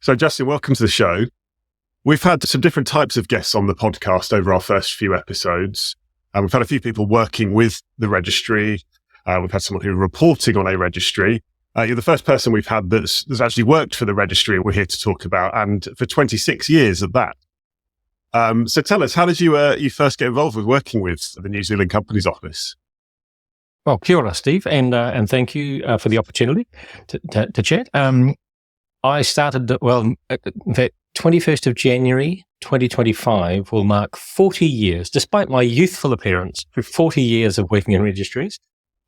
So, Justin, welcome to the show. We've had some different types of guests on the podcast over our first few episodes. We've had a few people working with the registry. We've had someone who's reporting on a registry. You're the first person we've had that's actually worked for the registry we're here to talk about, and for 26 years at that. So tell us, how did you first get involved with working with the New Zealand Companies Office? Well, kia ora, Steve, and thank you for the opportunity to chat. I started, in fact, 21st of January 2025 will mark 40 years, despite my youthful appearance, for 40 years of working in registries.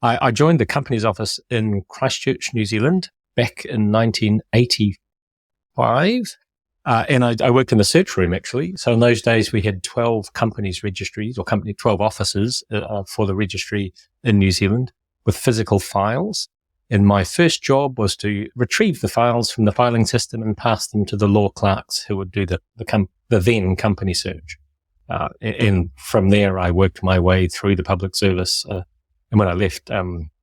I joined the Companies Office in Christchurch, New Zealand, back in 1985. And I worked in the search room, actually. So in those days, we had 12 companies registries, or 12 offices for the registry in New Zealand with physical files. And my first job was to retrieve the files from the filing system and pass them to the law clerks who would do the then company search. And from there, I worked my way through the public service. And when I left,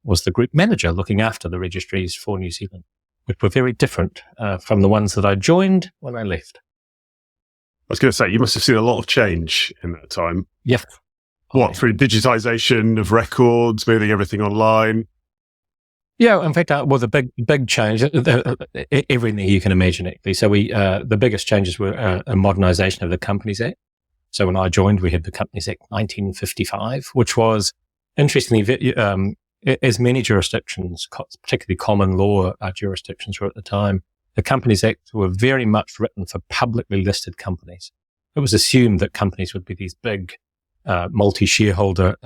was the group manager looking after the registries for New Zealand, which were very different from the ones that I joined when I left. I was going to say, you must have seen a lot of change in that time. Yeah. What, through digitisation of records, moving everything online? Yeah, in fact, the big change, everything you can imagine, actually. So the biggest changes were a modernisation of the Companies Act. So when I joined, we had the Companies Act 1955, which was, interestingly, as many jurisdictions, particularly common law jurisdictions were at the time, the Companies Act were very much written for publicly listed companies. It was assumed that companies would be these big multi-shareholder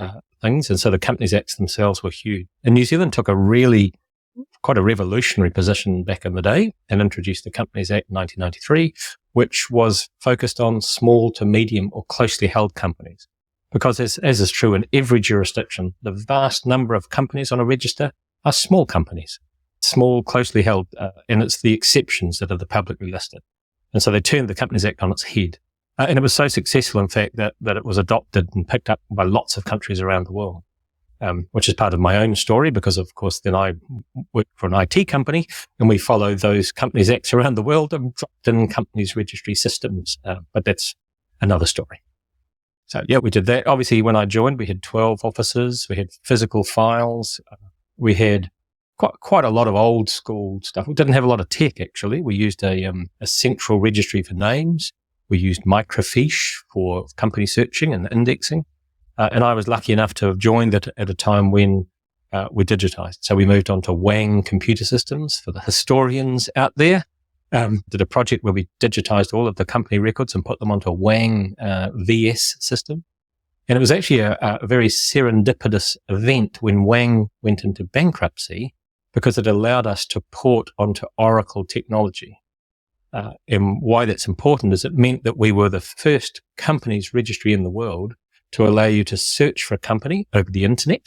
things, and so the Companies Acts themselves were huge. And New Zealand took quite a revolutionary position back in the day and introduced the Companies Act in 1993, which was focused on small to medium or closely held companies. Because as is true in every jurisdiction, the vast number of companies on a register are small companies, small, closely held, and it's the exceptions that are the publicly listed. And so they turned the Companies Act on its head. And it was so successful, in fact, that it was adopted and picked up by lots of countries around the world, which is part of my own story because, of course, then I worked for an IT company and we followed those Companies Acts around the world and dropped in companies registry systems. But that's another story. So, yeah, we did that. Obviously, when I joined, we had 12 offices. We had physical files. We had quite a lot of old school stuff. We didn't have a lot of tech, actually. We used a central registry for names. We used microfiche for company searching and indexing. And I was lucky enough to have joined at a time when we digitized. So we moved on to Wang computer systems for the historians out there. Did a project where we digitized all of the company records and put them onto a Wang VS system. And it was actually a very serendipitous event when Wang went into bankruptcy because it allowed us to port onto Oracle technology. And why that's important is it meant that we were the first companies registry in the world to allow you to search for a company over the internet,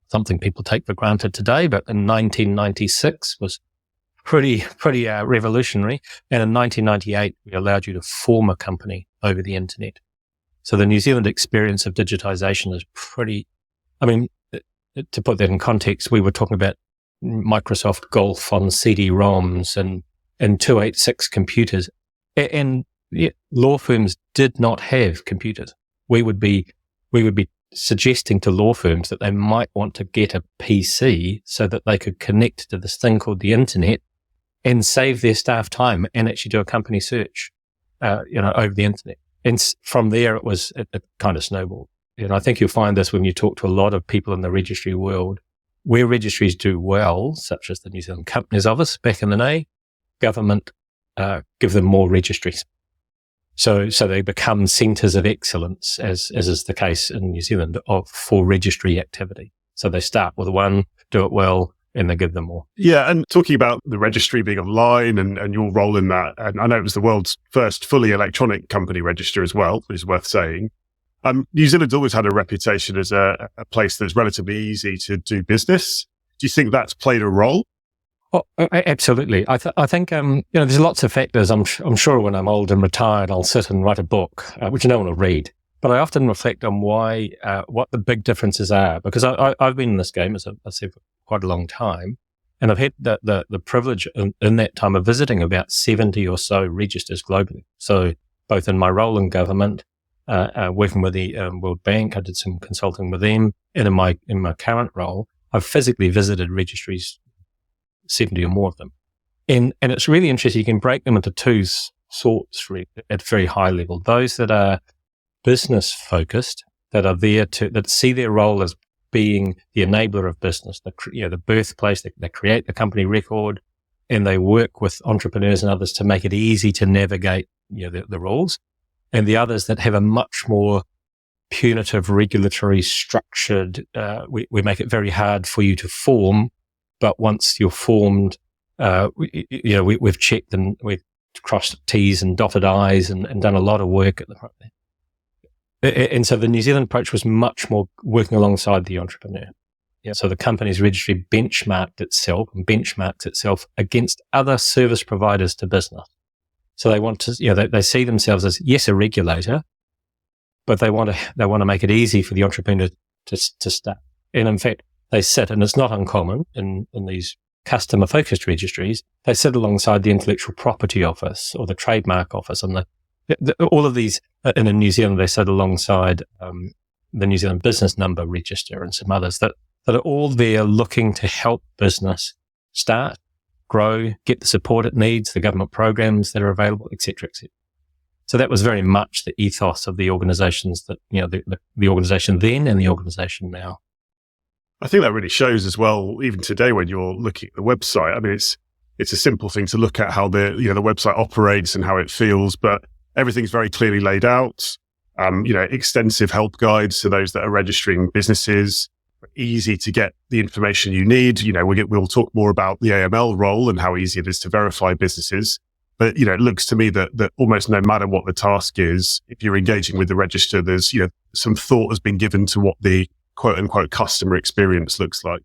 something people take for granted today, but in 1996 was pretty revolutionary. And in 1998, we allowed you to form a company over the internet. So the New Zealand experience of digitization is to put that in context, we were talking about Microsoft Golf on CD-ROMs and 286 computers. And yet law firms did not have computers. We would be suggesting to law firms that they might want to get a PC so that they could connect to this thing called the internet and save their staff time and actually do a company search, over the internet. And from there, it kind of snowballed. And I think you'll find this when you talk to a lot of people in the registry world, where registries do well, such as the New Zealand Companies Office back in the day, government give them more registries. So they become centres of excellence, as is the case in New Zealand, for registry activity. So they start with one, do it well, and they give them more. Yeah, and talking about the registry being online and your role in that, and I know it was the world's first fully electronic company register as well, which is worth saying. New Zealand's always had a reputation as a place that's relatively easy to do business. Do you think that's played a role? Oh, absolutely. I think there's lots of factors. I'm sure when I'm old and retired, I'll sit and write a book, which no one will read. But I often reflect on what the big differences are, because I've been in this game, as I said, for quite a long time. And I've had the privilege in that time of visiting about 70 or so registers globally. So both in my role in government, working with the World Bank, I did some consulting with them, and in my current role, I've physically visited registries, 70 or more of them. And it's really interesting. You can break them into two sorts at very high level. Those that are business focused, that are there that see their role as being the enabler of business, the birthplace, they create the company record, and they work with entrepreneurs and others to make it easy to navigate, the rules. And the others that have a much more punitive, regulatory, structured, we make it very hard for you to form, but once you're formed, we've checked and we've crossed T's and dotted I's and done a lot of work at the front there. And so the New Zealand approach was much more working alongside the entrepreneur. Yeah. So the company's registry benchmarked itself against other service providers to business. So they want to, they see themselves as, yes, a regulator, but they want to make it easy for the entrepreneur to start. And in fact, they sit, and it's not uncommon in these customer focused registries, they sit alongside the intellectual property office or the trademark office, and all of these in New Zealand, they sit alongside the New Zealand Business Number Register and some others that are all there looking to help business start, grow, get the support it needs, the government programs that are available, et cetera, et cetera. So that was very much the ethos of the organizations that, the organization then and the organization now. I think that really shows as well, even today when you're looking at the website. I mean, it's a simple thing to look at how the website operates and how it feels, but everything's very clearly laid out. Extensive help guides to those that are registering businesses, easy to get the information you need. We'll talk more about the AML role and how easy it is to verify businesses. But, it looks to me that almost no matter what the task is, if you're engaging with the register, there's, some thought has been given to what the quote unquote customer experience looks like.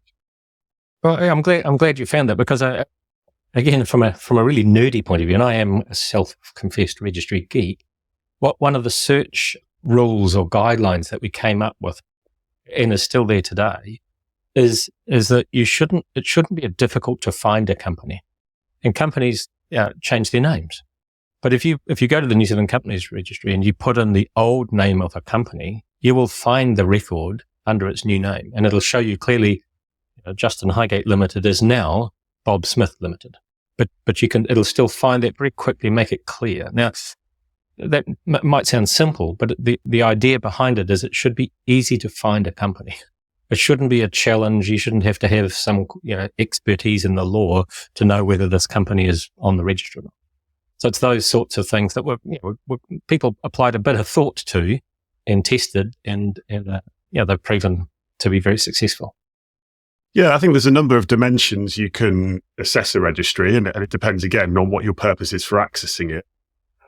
Well, I'm glad you found that, because again, from a really nerdy point of view, and I am a self-confessed registry geek, one of the search rules or guidelines that we came up with, and is still there today, is that it shouldn't be difficult to find a company, and companies change their names. But if you go to the New Zealand Companies Registry and you put in the old name of a company, you will find the record under its new name, and it'll show you clearly, Justin Hygate Limited is now Bob Smith Limited. But it'll still find that very quickly, make it clear. Now, that might sound simple, but the idea behind it is it should be easy to find a company. It shouldn't be a challenge. You shouldn't have to have some, expertise in the law to know whether this company is on the register or not. So it's those sorts of things that people applied a bit of thought to and tested, and they've proven to be very successful. Yeah, I think there's a number of dimensions you can assess a registry, and it depends again on what your purpose is for accessing it.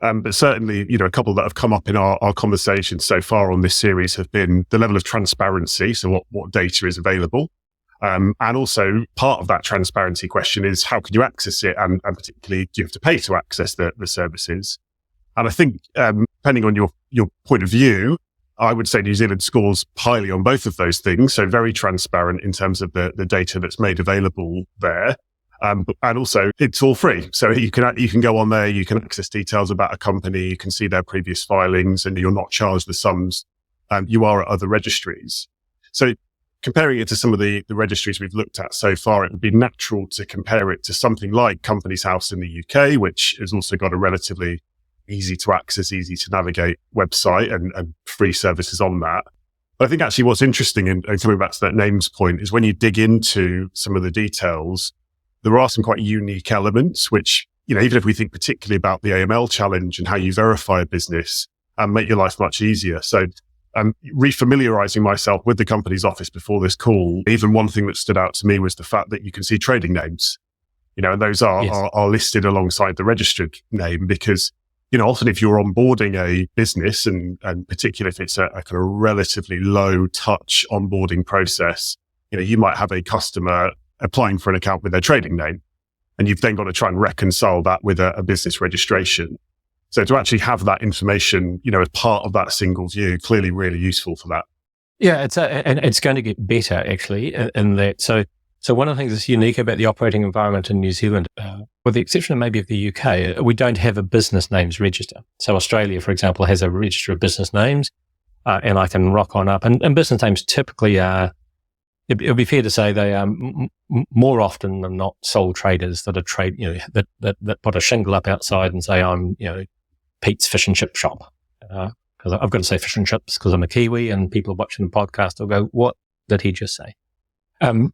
But certainly, a couple that have come up in our conversations so far on this series have been the level of transparency, so what data is available. And also part of that transparency question is how can you access it, and particularly do you have to pay to access the services? And I think depending on your point of view, I would say New Zealand scores highly on both of those things. So very transparent in terms of the data that's made available there. And also it's all free. So you can go on there, you can access details about a company, you can see their previous filings, and you're not charged the sums you are at other registries. So comparing it to some of the registries we've looked at so far, it would be natural to compare it to something like Companies House in the UK, which has also got a relatively easy to access, easy to navigate website and free services on that. But I think actually what's interesting, and coming back to that names point, is when you dig into some of the details, there are some quite unique elements, which, even if we think particularly about the AML challenge and how you verify a business, make your life much easier. So refamiliarizing myself with the company's office before this call, even one thing that stood out to me was the fact that you can see trading names, and those are listed alongside the registered name, because often if you're onboarding a business, and particularly if it's a kind of relatively low touch onboarding process, you might have a customer applying for an account with their trading name, and you've then got to try and reconcile that with a business registration. So to actually have that information, as part of that single view, clearly really useful for that. Yeah, and it's going to get better actually in that. So So one of the things that's unique about the operating environment in New Zealand, with the exception of maybe of the UK, we don't have a business names register. So Australia, for example, has a register of business names, and I can rock on up. And business names typically are, it would be fair to say they are more often than not sole traders that are that put a shingle up outside and say, I'm, Pete's Fish and Chip Shop. Because I've got to say fish and chips because I'm a Kiwi, and people are watching the podcast will go, what did he just say?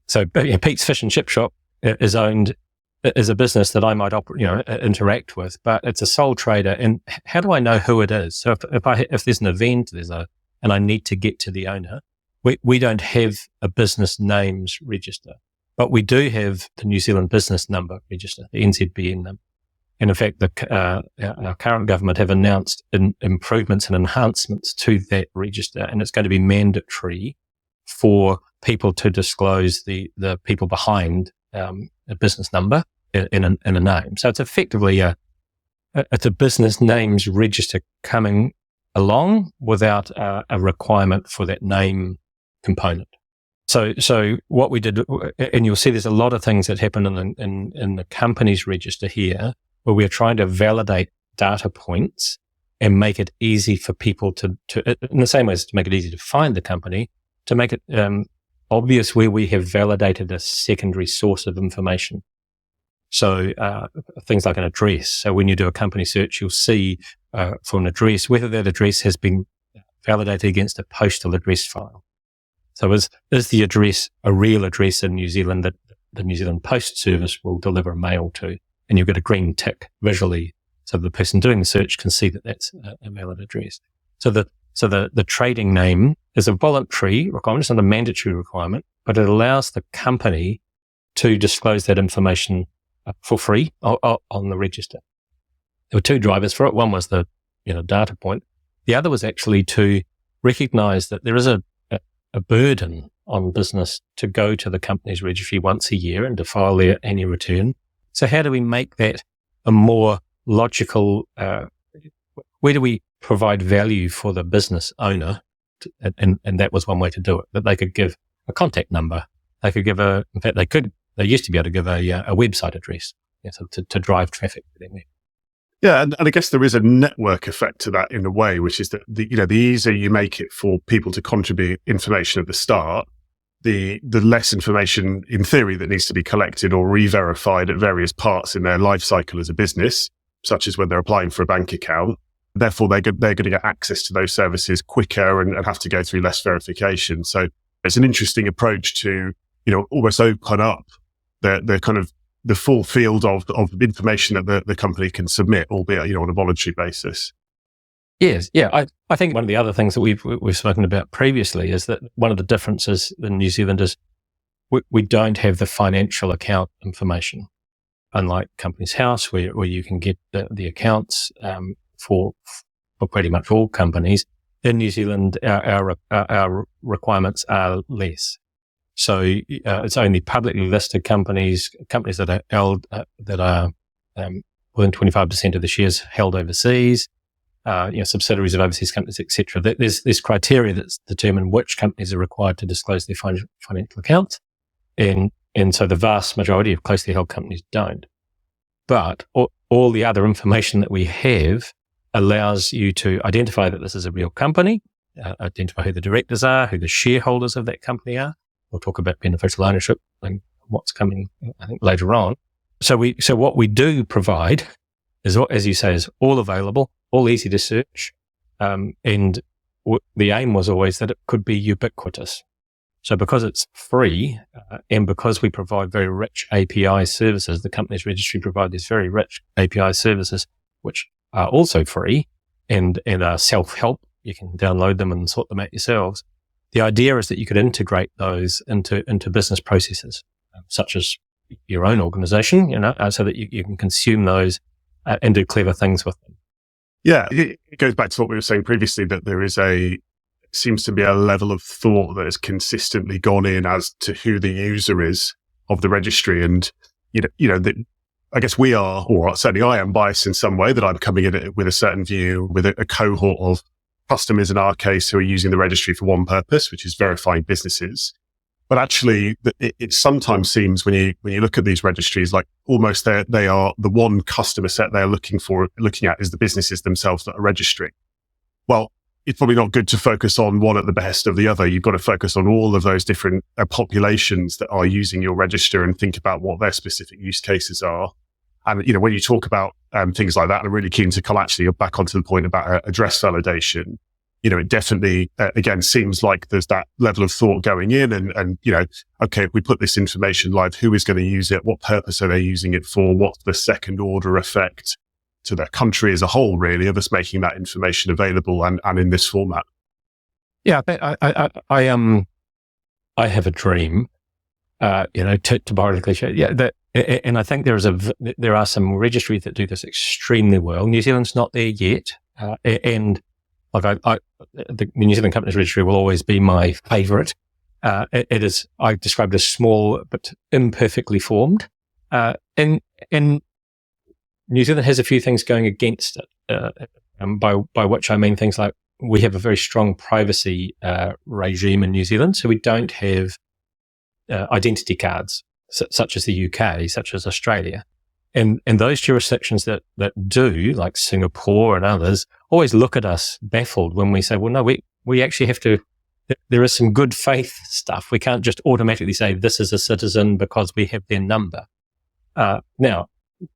So Pete's Fish and Chip Shop is a business that I might interact with, but it's a sole trader. And how do I know who it is? So if there's an event, and I need to get to the owner, we don't have a business names register, but we do have the New Zealand Business Number register, the NZBN number. And in fact, our current government have announced improvements and enhancements to that register, and it's going to be mandatory for people to disclose the people behind a business number in a name. So it's effectively it's a business names register coming along without a requirement for that name component. So what we did, and you'll see there's a lot of things that happen in the company's register here, where we're trying to validate data points and make it easy for people to in the same way as to make it easy to find the company, to make it obvious where we have validated a secondary source of information. So things like an address. So when you do a company search, you'll see for an address, whether that address has been validated against a postal address file. So is the address a real address in New Zealand that the New Zealand Post Service will deliver mail to? And you'll get a green tick visually, so the person doing the search can see that that's a valid address. So the trading name is a voluntary requirement, it's not a mandatory requirement, but it allows the company to disclose that information for free on the register. There were two drivers for it. One was the data point. The other was actually to recognise that there is a burden on business to go to the company's registry once a year and to file their annual return. So how do we make that a more logical, where do we provide value for the business owner? And that was one way to do it, that they could give a contact number. They could give they used to be able to give a website address, so to drive traffic to them. Yeah, and I guess there is a network effect to that in a way, which is that the easier you make it for people to contribute information at the start, the less information, in theory, that needs to be collected or re-verified at various parts in their life cycle as a business, such as when they're applying for a bank account. Therefore, they're going to get access to those services quicker and have to go through less verification. So it's an interesting approach to, almost open up the kind of the full field of information that the company can submit, albeit, on a voluntary basis. Yes. Yeah. I think one of the other things that we've spoken about previously is that one of the differences in New Zealand is we don't have the financial account information, unlike Companies House, where you can get the accounts for pretty much all companies. In New Zealand, our requirements are less. So it's only publicly listed companies that are held that are within 25% of the shares held overseas. Subsidiaries of overseas companies, etc. There's criteria that's determined which companies are required to disclose their financial accounts, and so the vast majority of closely held companies don't. But all the other information that we have allows you to identify that this is a real company, identify who the directors are, who the shareholders of that company are. We'll talk about beneficial ownership and what's coming, I think, later on. So what we do provide is, as you say, is all available, all easy to search. And the aim was always that it could be ubiquitous. So because it's free and because we provide very rich API services, the company's registry provides these very rich API services, which are also free and are self-help. You can download them and sort them out yourselves. The idea is that you could integrate those into business processes, such as your own organization, so that you can consume those and do clever things with them. Yeah, it goes back to what we were saying previously, that there seems to be a level of thought that has consistently gone in as to who the user is of the registry. And, I guess we are, or certainly I am, biased in some way, that I'm coming in with a certain view, with a cohort of customers in our case who are using the registry for one purpose, which is verifying businesses. But actually, it sometimes seems when you look at these registries, like almost they are the one customer set they're looking at is the businesses themselves that are registering. Well, it's probably not good to focus on one at the behest of the other. You've got to focus on all of those different populations that are using your register and think about what their specific use cases are. And, when you talk about things like that, I'm really keen to come actually back onto the point about address validation. It definitely, again, seems like there's that level of thought going in and, okay, if we put this information live, who is going to use it? What purpose are they using it for? What's the second order effect to their country as a whole, really, of us making that information available and in this format? Yeah, I have a dream, to borrow the cliche. Yeah, and I think there are some registries that do this extremely well. New Zealand's not there yet, and the New Zealand Companies Registry will always be my favourite. It is, I described as small but imperfectly formed, and New Zealand has a few things going against it, by which I mean things like we have a very strong privacy regime in New Zealand, so we don't have identity cards such as the UK, such as Australia. And those jurisdictions that do, like Singapore and others, always look at us baffled when we say, well, no, we actually have to, there is some good faith stuff. We can't just automatically say this is a citizen because we have their number. Now,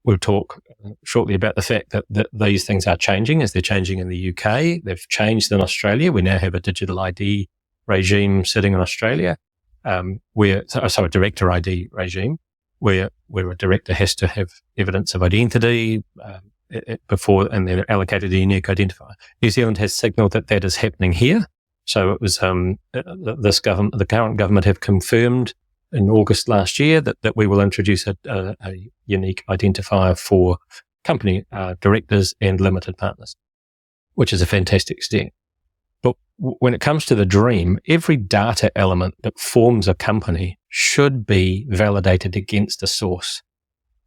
we'll talk shortly about the fact that these things are changing as they're changing in the UK. They've changed in Australia. We now have a digital ID regime sitting in Australia, a director ID regime, where a director has to have evidence of identity before, and they're allocated a unique identifier. New Zealand has signalled that is happening here. So it was the current government have confirmed in August last year that we will introduce a unique identifier for company directors and limited partners, which is a fantastic step. But when it comes to the dream, every data element that forms a company should be validated against a source.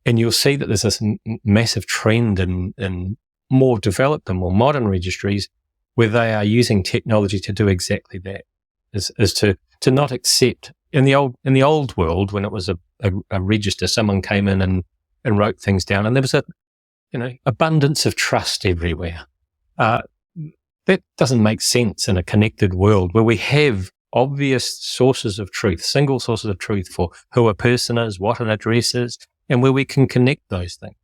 And you'll see that there's this massive trend in more developed and more modern registries where they are using technology to do exactly that, is to not accept. In the old world, when it was a register, someone came in and wrote things down, and there was abundance of trust everywhere. That doesn't make sense in a connected world where we have obvious sources of truth, single sources of truth for who a person is, what an address is, and where we can connect those things.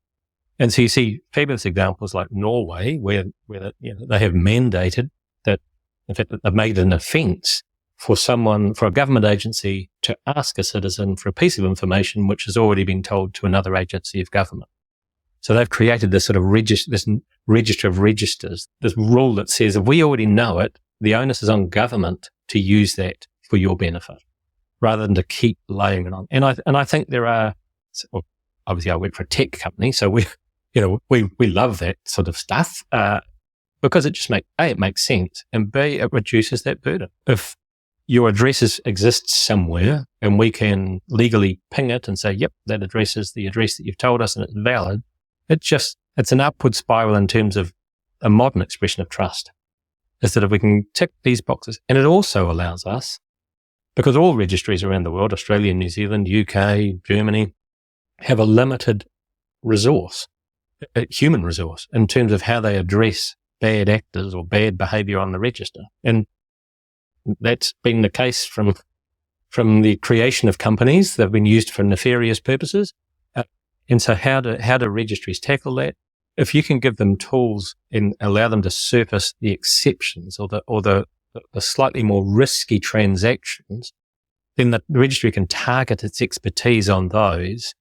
And so you see fabulous examples like Norway, where they have mandated that, in fact, they've made an offence for a government agency to ask a citizen for a piece of information which has already been told to another agency of government. So they've created this sort of register of registers, this rule that says if we already know it, the onus is on government to use that for your benefit, rather than to keep laying it on. And I think there are, obviously I work for a tech company, so we love that sort of stuff because it just makes sense, and B, it reduces that burden. If your address exists somewhere and we can legally ping it and say, yep, that address is the address that you've told us and it's valid, it's an upward spiral in terms of a modern expression of trust, is that if we can tick these boxes. And it also allows us, because all registries around the world, Australia, New Zealand, UK, Germany, have a limited resource, a human resource, in terms of how they address bad actors or bad behaviour on the register. And that's been the case from the creation of companies. They've been used for nefarious purposes. And so how do registries tackle that? If you can give them tools and allow them to surface the exceptions or the slightly more risky transactions, then the registry can target its expertise on those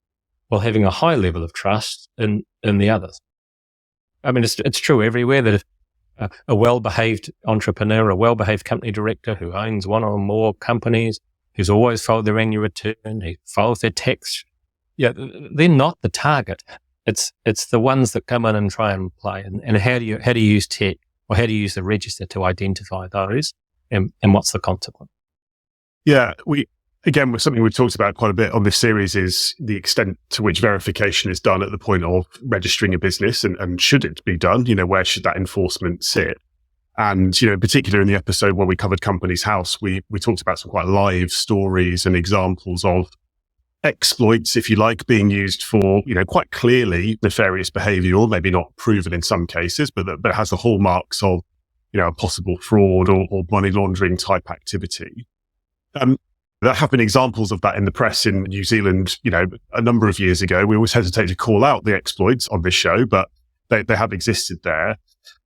while having a high level of trust in the others. I mean, it's true everywhere that if a well-behaved entrepreneur, a well-behaved company director who owns one or more companies, who's always filed their annual return, who files their tax, they're not the target. It's the ones that come in and try and play. And how do you use tech, or how do you use the register to identify those, and what's the consequence? Yeah, something we've talked about quite a bit on this series is the extent to which verification is done at the point of registering a business, and should it be done? Where should that enforcement sit? And, in particular in the episode where we covered Companies House, we talked about some quite live stories and examples of exploits, if you like, being used for, quite clearly nefarious behavior, or maybe not proven in some cases, but it has the hallmarks of, a possible fraud or money laundering type activity. There have been examples of that in the press in New Zealand, a number of years ago. We always hesitate to call out the exploits on this show, but they have existed there.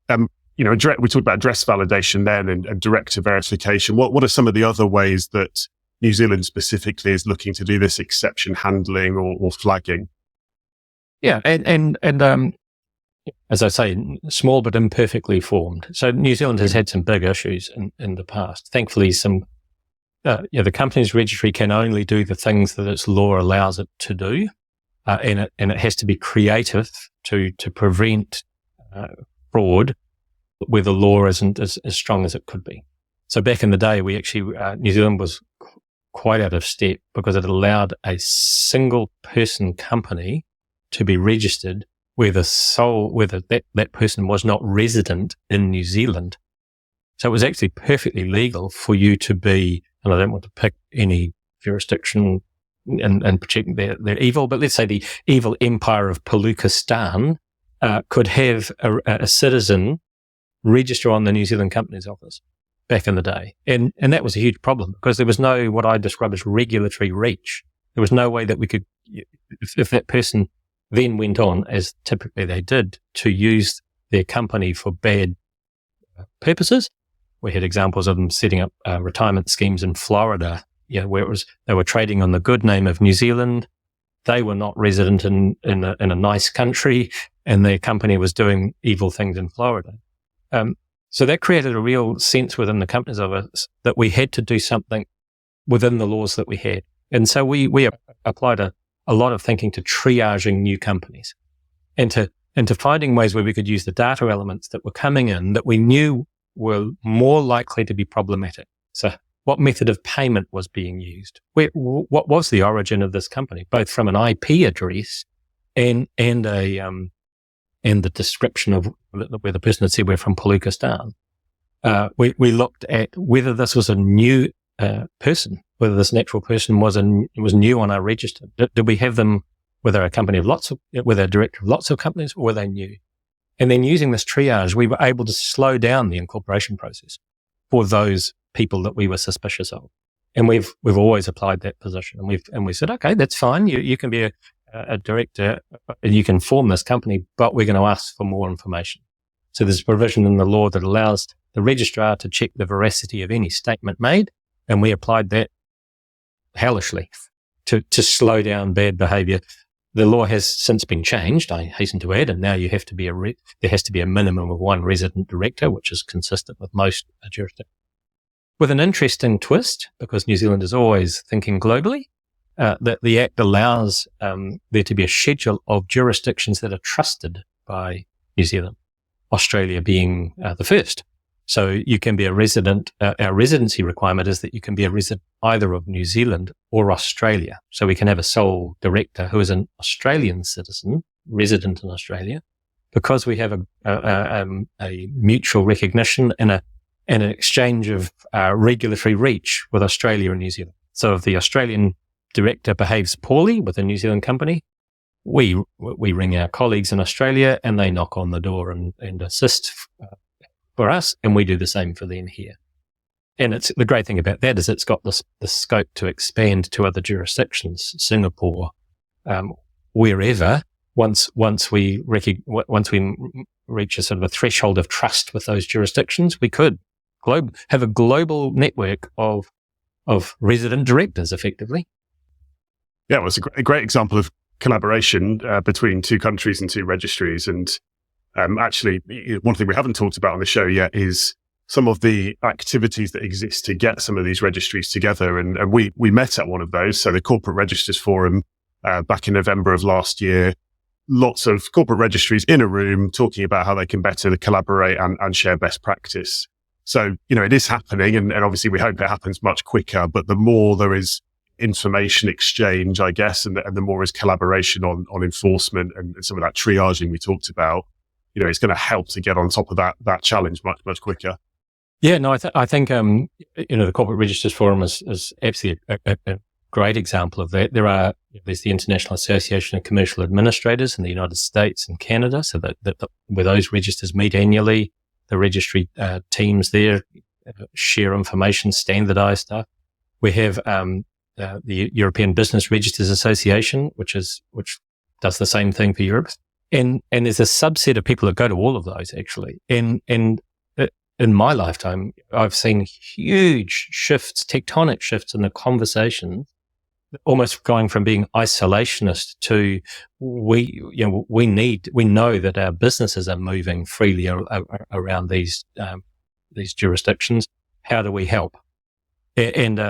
We talked about address validation then and director verification. What are some of the other ways that New Zealand specifically is looking to do this exception handling or flagging? Yeah, and as I say, small but imperfectly formed. So New Zealand has had some big issues in the past. Thankfully, the company's registry can only do the things that its law allows it to do, and it has to be creative to prevent fraud where the law isn't as strong as it could be. So back in the day, we actually New Zealand was quite out of step because it allowed a single person company to be registered where that person was not resident in New Zealand. So it was actually perfectly legal for you to be, and I don't want to pick any jurisdiction and protect their evil, but let's say the evil empire of Palukistan could have a citizen register on the New Zealand Companies Office back in the day. And that was a huge problem because there was no, what I describe as regulatory reach. There was no way that we could, if that person then went on, as typically they did, to use their company for bad purposes. We had examples of them setting up retirement schemes in Florida, where they were trading on the good name of New Zealand. They were not resident in a nice country, and their company was doing evil things in Florida. So that created a real sense within the companies of us that we had to do something within the laws that we had. And so we applied a lot of thinking to triaging new companies and to finding ways where we could use the data elements that were coming in that we knew were more likely to be problematic. So what method of payment was being used? What was the origin of this company, both from an IP address and the description of where the person had said we're from Palukistan. We looked at whether this was a new person, whether this natural person was new on our register. Did we have them, whether a company of whether a director of lots of companies, or were they new? And then using this triage, we were able to slow down the incorporation process for those people that we were suspicious of. And we've always applied that position. And we said, okay, that's fine. You can be a director and you can form this company, but we're going to ask for more information. So there's a provision in the law that allows the registrar to check the veracity of any statement made. And we applied that hellishly to slow down bad behavior. The law has since been changed, I hasten to add, and now you have to be there has to be a minimum of one resident director, which is consistent with most jurisdictions. With an interesting twist, because New Zealand is always thinking globally, that the Act allows there to be a schedule of jurisdictions that are trusted by New Zealand, Australia being the first. So you can be a resident, our residency requirement is that you can be a resident either of New Zealand or Australia. So we can have a sole director who is an Australian citizen, resident in Australia, because we have a mutual recognition and an exchange of regulatory reach with Australia and New Zealand. So if the Australian director behaves poorly with a New Zealand company, we ring our colleagues in Australia and they knock on the door and assist for us, and we do the same for them here. And it's the great thing about that is it's got the scope to expand to other jurisdictions, Singapore, wherever. Once we reach a sort of a threshold of trust with those jurisdictions, we could have a global network of resident directors, effectively. Yeah, well, it's a great example of collaboration between two countries and two registries. And actually, one thing we haven't talked about on the show yet is some of the activities that exist to get some of these registries together. And we met at one of those. So the Corporate Registers Forum back in November of last year, lots of corporate registries in a room talking about how they can better collaborate and share best practice. So, it is happening. And obviously we hope it happens much quicker, but the more there is information exchange, I guess, and the more is collaboration on enforcement and some of that triaging we talked about, it's going to help to get on top of that challenge much, much quicker. Yeah, no, I think, the Corporate Registers Forum is absolutely a great example of that. There's the International Association of Commercial Administrators in the United States and Canada, so that where those registers meet annually, the registry teams there share information, standardise stuff. We have the European Business Registers Association, which does the same thing for Europe, and there's a subset of people that go to all of those actually, and in my lifetime, I've seen huge shifts, tectonic shifts in the conversation, almost going from being isolationist to we know that our businesses are moving freely around these jurisdictions. How do we help? And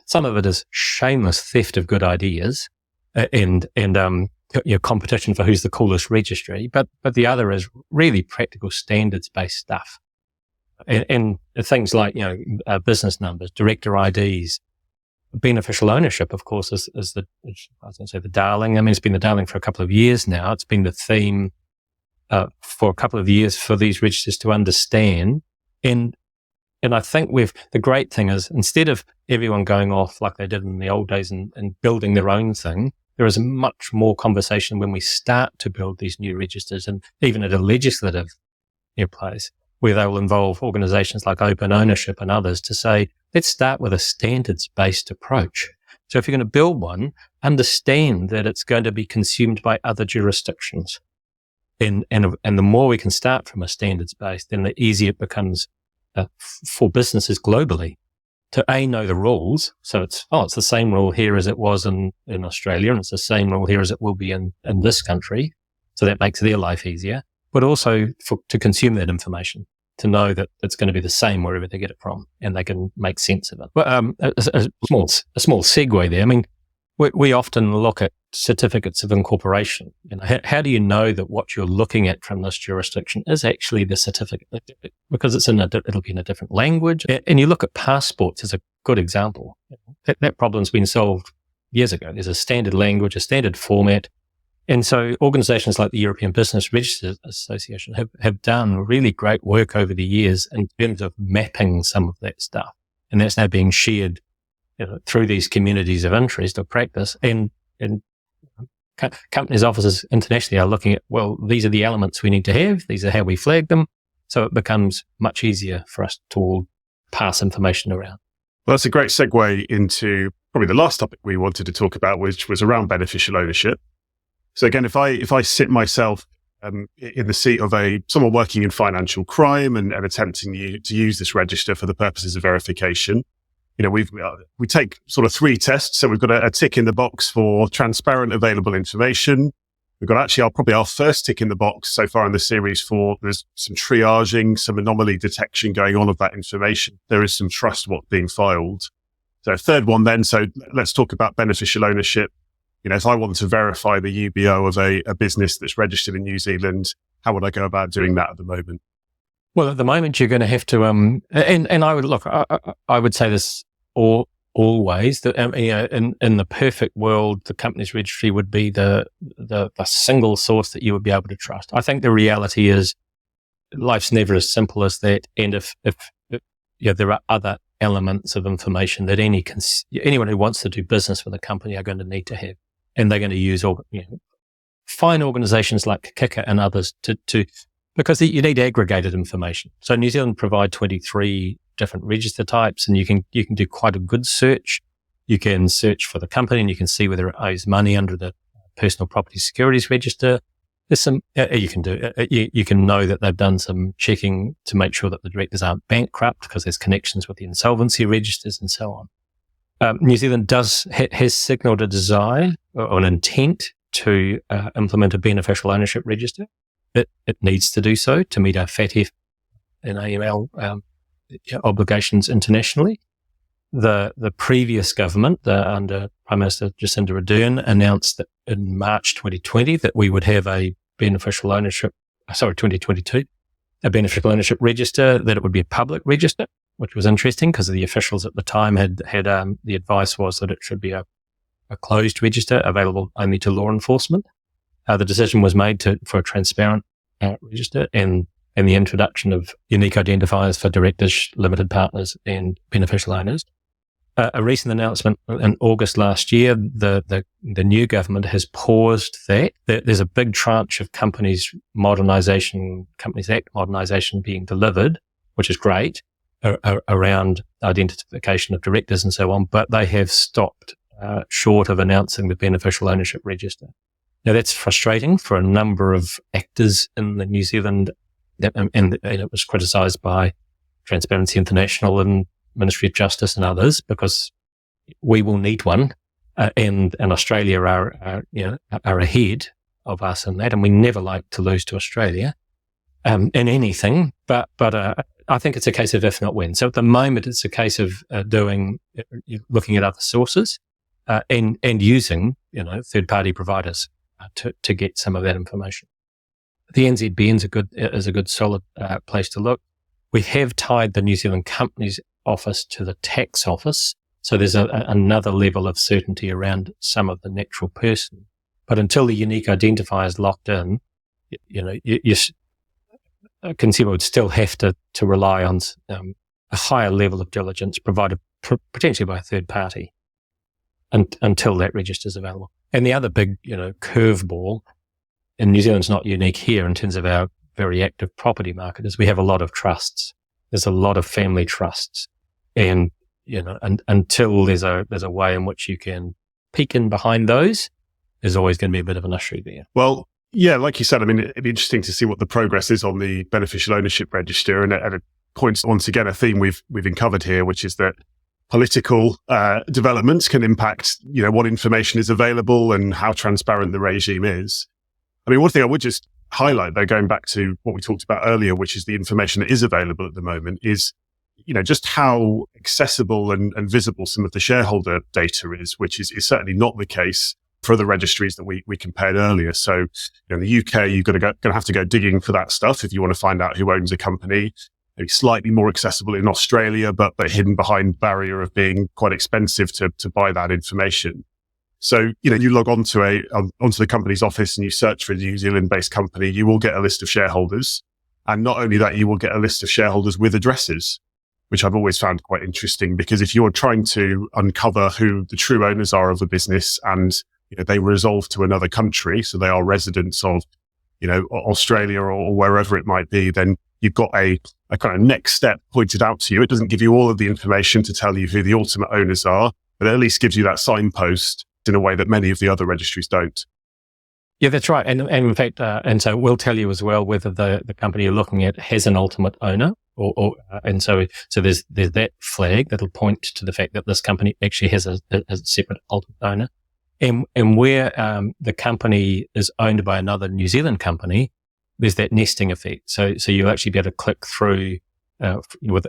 some of it is shameless theft of good ideas and competition for who's the coolest registry, but the other is really practical standards-based stuff. And things like, business numbers, director IDs, beneficial ownership, of course, is the darling. I mean, it's been the darling for a couple of years now. It's been the theme for a couple of years for these registers to understand. And I think the great thing is, instead of everyone going off like they did in the old days and building their own thing, there is much more conversation when we start to build these new registers, and even at a legislative place, where they will involve organizations like Open Ownership and others to say, let's start with a standards-based approach. So if you're going to build one, understand that it's going to be consumed by other jurisdictions. And the more we can start from a standards-based, then the easier it becomes for businesses globally to know the rules. So it's the same rule here as it was in Australia, and it's the same rule here as it will be in this country. So that makes their life easier. But also to consume that information, to know that it's going to be the same wherever they get it from, and they can make sense of it. But a small segue there. I mean, we often look at certificates of incorporation. How do you know that what you're looking at from this jurisdiction is actually the certificate? Because it'll be in a different language. And you look at passports as a good example. That problem's been solved years ago. There's a standard language, a standard format. And so organizations like the European Business Registers Association have done really great work over the years in terms of mapping some of that stuff. And that's now being shared through these communities of interest or practice. And companies' offices internationally are looking at, well, these are the elements we need to have. These are how we flag them. So it becomes much easier for us to all pass information around. Well, that's a great segue into probably the last topic we wanted to talk about, which was around beneficial ownership. So again, if I sit myself in the seat of someone working in financial crime and attempting to use this register for the purposes of verification, we take sort of 3 tests. So we've got a tick in the box for transparent, available information. We've got actually our first tick in the box so far in the series for there's some triaging, some anomaly detection going on of that information. There is some trust what's being filed. So third one then. So let's talk about beneficial ownership. If I want to verify the UBO of a business that's registered in New Zealand, how would I go about doing that at the moment? Well, at the moment, you're going to have to, and I would look, I would say this always, that in the perfect world, the company's registry would be the single source that you would be able to trust. I think the reality is life's never as simple as that. And if there are other elements of information that anyone who wants to do business with a company are going to need to have. And they're going to use fine organizations like Kyckr and others to because you need aggregated information. So New Zealand provide 23 different register types, and you can do quite a good search. You can search for the company, and you can see whether it owes money under the Personal Property Securities Register. There's some you can do. You can know that they've done some checking to make sure that the directors aren't bankrupt, because there's connections with the insolvency registers and so on. New Zealand has signalled a desire or an intent to implement a beneficial ownership register. It needs to do so to meet our FATF and AML obligations internationally. The previous government, under Prime Minister Jacinda Ardern, announced that in March 2020 that we would have a beneficial ownership, 2022, a beneficial ownership register, that it would be a public register, which was interesting because the officials at the time had the advice was that it should be a closed register available only to law enforcement. The decision was made for a transparent register and the introduction of unique identifiers for directors, limited partners, and beneficial owners. A recent announcement in August last year, the new government has paused that. There's a big tranche of Companies Act modernisation being delivered, which is great, around identification of directors and so on, but they have stopped short of announcing the beneficial ownership register. Now, that's frustrating for a number of actors in the New Zealand, and it was criticised by Transparency International and Ministry of Justice and others, because we will need one, and Australia are ahead of us in that, and we never like to lose to Australia in anything. But I think it's a case of if not when. So at the moment, it's a case of looking at other sources and using third-party providers to get some of that information. The NZBN is a good solid place to look. We have tied the New Zealand Companies Office to the tax office, so there's another level of certainty around some of the natural person. But until the unique identifier is locked in, a consumer would still have to rely on a higher level of diligence provided potentially by a third party until that register is available. And the other big, curveball, and New Zealand's not unique here in terms of our very active property market, is we have a lot of trusts. There's a lot of family trusts, and until there's a way in which you can peek in behind those, there's always going to be a bit of an issue there. Well, yeah, like you said, I mean, it'd be interesting to see what the progress is on the beneficial ownership register, and it points once again a theme we've uncovered here, which is that political developments can impact, what information is available and how transparent the regime is. I mean, one thing I would just highlight, though, going back to what we talked about earlier, which is the information that is available at the moment, is, just how accessible and visible some of the shareholder data is, which is certainly not the case for the registries that we compared earlier. So, in the UK, you're going to have to go digging for that stuff if you want to find out who owns a company. Maybe slightly more accessible in Australia, but hidden behind barrier of being quite expensive to buy that information. So, you log onto the company's office and you search for a New Zealand-based company, you will get a list of shareholders. And not only that, you will get a list of shareholders with addresses, which I've always found quite interesting, because if you're trying to uncover who the true owners are of a business and they resolve to another country, so they are residents of, Australia or wherever it might be, then you've got a kind of next step pointed out to you. It doesn't give you all of the information to tell you who the ultimate owners are, but it at least gives you that signpost in a way that many of the other registries don't. Yeah, that's right. And in fact, and so we'll tell you as well whether the company you're looking at has an ultimate owner, and so there's that flag that'll point to the fact that this company actually has a separate ultimate owner. And where the company is owned by another New Zealand company, there's that nesting effect. So you'll actually be able to click through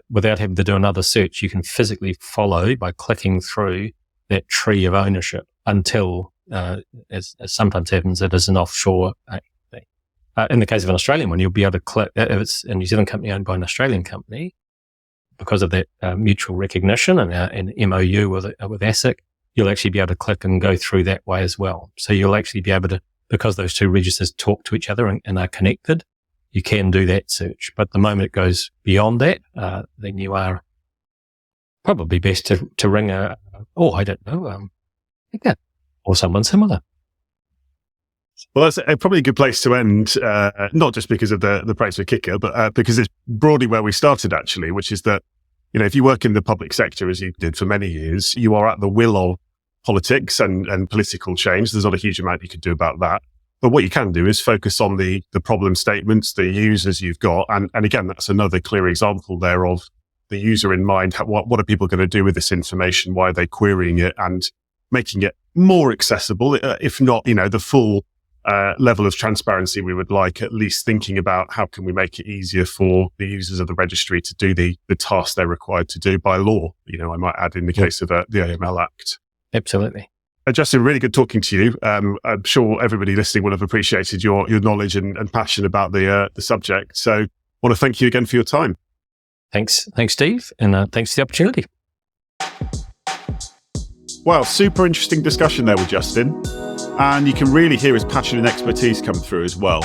without having to do another search. You can physically follow by clicking through that tree of ownership until, as sometimes happens, it is an offshore thing. In the case of an Australian one, you'll be able to click, if it's a New Zealand company owned by an Australian company, because of that mutual recognition and an MOU with ASIC, you'll actually be able to click and go through that way as well. So you'll actually be able to, because those two registers talk to each other and are connected, you can do that search. But the moment it goes beyond that, then you are probably best to ring Kyckr or someone similar. Well, that's probably a good place to end, not just because of the praise for Kyckr, but because it's broadly where we started, actually, which is that, if you work in the public sector, as you did for many years, you are at the will of politics and political change. There's not a huge amount you could do about that. But what you can do is focus on the problem statements, the users you've got. And again, that's another clear example there of the user in mind. What are people going to do with this information? Why are they querying it? And making it more accessible, if not, the full level of transparency we would like, at least thinking about how can we make it easier for the users of the registry to do the tasks they're required to do by law, I might add in the case of the AML Act. Absolutely. Justin, really good talking to you. I'm sure everybody listening will have appreciated your knowledge and passion about the subject. So I want to thank you again for your time. Thanks, Steve, and thanks for the opportunity. Wow, super interesting discussion there with Justin. And you can really hear his passion and expertise come through as well.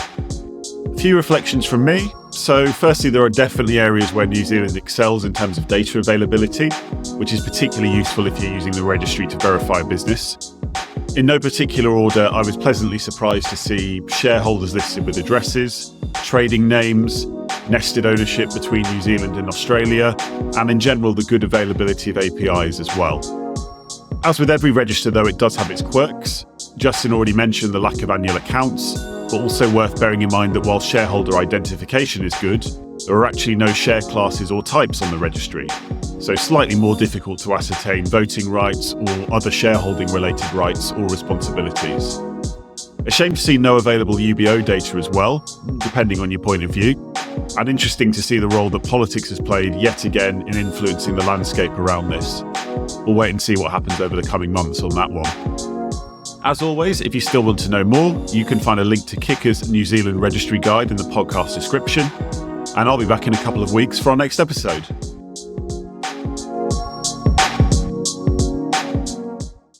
Few reflections from me. So firstly, there are definitely areas where New Zealand excels in terms of data availability, which is particularly useful if you're using the registry to verify a business. In no particular order, I was pleasantly surprised to see shareholders listed with addresses, trading names, nested ownership between New Zealand and Australia, and in general, the good availability of APIs as well. As with every register, though, it does have its quirks. Justin already mentioned the lack of annual accounts, but also worth bearing in mind that while shareholder identification is good, there are actually no share classes or types on the registry, so slightly more difficult to ascertain voting rights or other shareholding-related rights or responsibilities. A shame to see no available UBO data as well, depending on your point of view, and interesting to see the role that politics has played yet again in influencing the landscape around this. We'll wait and see what happens over the coming months on that one. As always, if you still want to know more, you can find a link to Kyckr's New Zealand Registry Guide in the podcast description, and I'll be back in a couple of weeks for our next episode.